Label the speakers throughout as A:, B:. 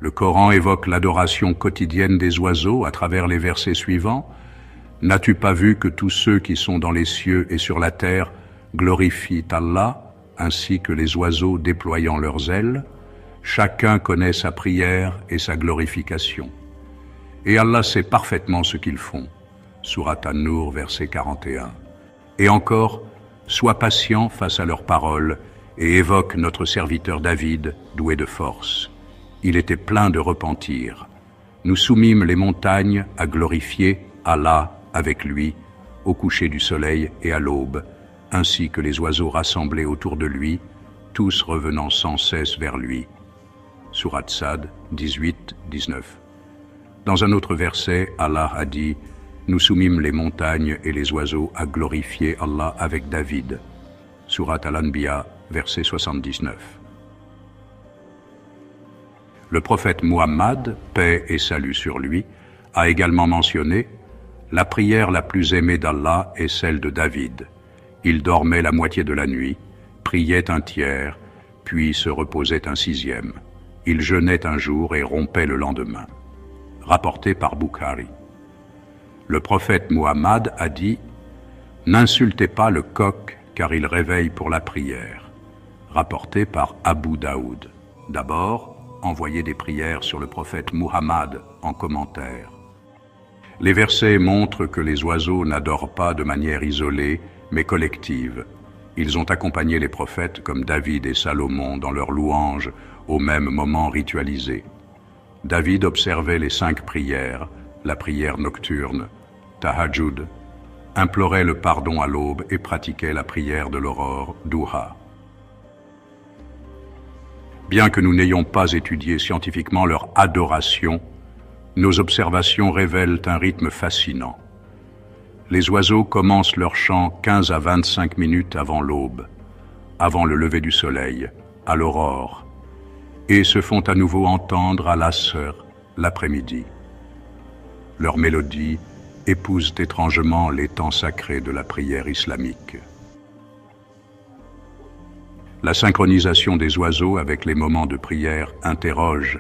A: Le Coran évoque l'adoration quotidienne des oiseaux à travers les versets suivants. « N'as-tu pas vu que tous ceux qui sont dans les cieux et sur la terre glorifient Allah, ainsi que les oiseaux déployant leurs ailes? Chacun connaît sa prière et sa glorification. Et Allah sait parfaitement ce qu'ils font. » Sourate An-Nur, verset 41. Et encore, « Sois patient face à leurs paroles et évoque notre serviteur David, doué de force. Il était plein de repentir. Nous soumîmes les montagnes à glorifier Allah avec lui, au coucher du soleil et à l'aube, ainsi que les oiseaux rassemblés autour de lui, tous revenant sans cesse vers lui. » Sourate Sad 18-19. Dans un autre verset, Allah a dit « Nous soumîmes les montagnes et les oiseaux à glorifier Allah avec David. » Sourate Al-Anbiya, verset 79. Le prophète Muhammad, paix et salut sur lui, a également mentionné « La prière la plus aimée d'Allah est celle de David. Il dormait la moitié de la nuit, priait un tiers, puis se reposait un sixième. Il jeûnait un jour et rompait le lendemain. » Rapporté par Bukhari. Le prophète Muhammad a dit « N'insultez pas le coq car il réveille pour la prière. » Rapporté par Abu Daoud. D'abord, envoyez des prières sur le prophète Muhammad en commentaire. Les versets montrent que les oiseaux n'adorent pas de manière isolée, mais collective. Ils ont accompagné les prophètes comme David et Salomon dans leurs louanges au même moment ritualisé. David observait les 5 prières, la prière nocturne, Tahajjud, implorait le pardon à l'aube et pratiquait la prière de l'aurore, Duha. Bien que nous n'ayons pas étudié scientifiquement leur adoration, nos observations révèlent un rythme fascinant. Les oiseaux commencent leur chant 15 à 25 minutes avant l'aube, avant le lever du soleil, à l'aurore, et se font à nouveau entendre à l'Asr, l'après-midi. Leur mélodie épouse étrangement les temps sacrés de la prière islamique. La synchronisation des oiseaux avec les moments de prière interroge.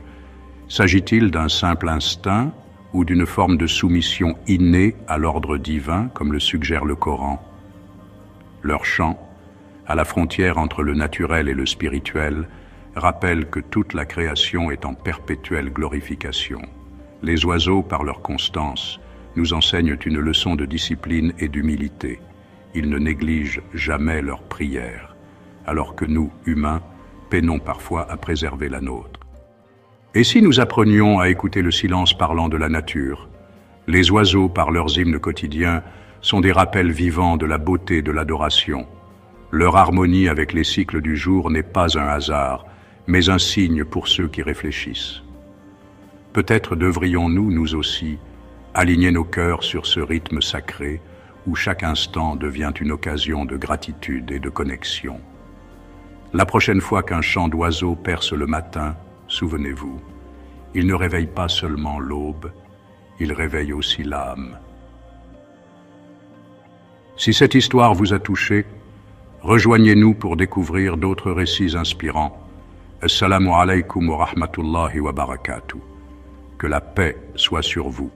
A: S'agit-il d'un simple instinct ou d'une forme de soumission innée à l'ordre divin, comme le suggère le Coran? Leur chant, à la frontière entre le naturel et le spirituel, rappelle que toute la création est en perpétuelle glorification. Les oiseaux, par leur constance, nous enseignent une leçon de discipline et d'humilité. Ils ne négligent jamais leur prière, alors que nous, humains, peinons parfois à préserver la nôtre. Et si nous apprenions à écouter le silence parlant de la nature? Les oiseaux, par leurs hymnes quotidiens, sont des rappels vivants de la beauté de l'adoration. Leur harmonie avec les cycles du jour n'est pas un hasard, mais un signe pour ceux qui réfléchissent. Peut-être devrions-nous, nous aussi, aligner nos cœurs sur ce rythme sacré où chaque instant devient une occasion de gratitude et de connexion. La prochaine fois qu'un chant d'oiseau perce le matin, souvenez-vous, il ne réveille pas seulement l'aube, il réveille aussi l'âme. Si cette histoire vous a touché, rejoignez-nous pour découvrir d'autres récits inspirants. Assalamu alaikum wa rahmatullahi wa barakatuh. Que la paix soit sur vous.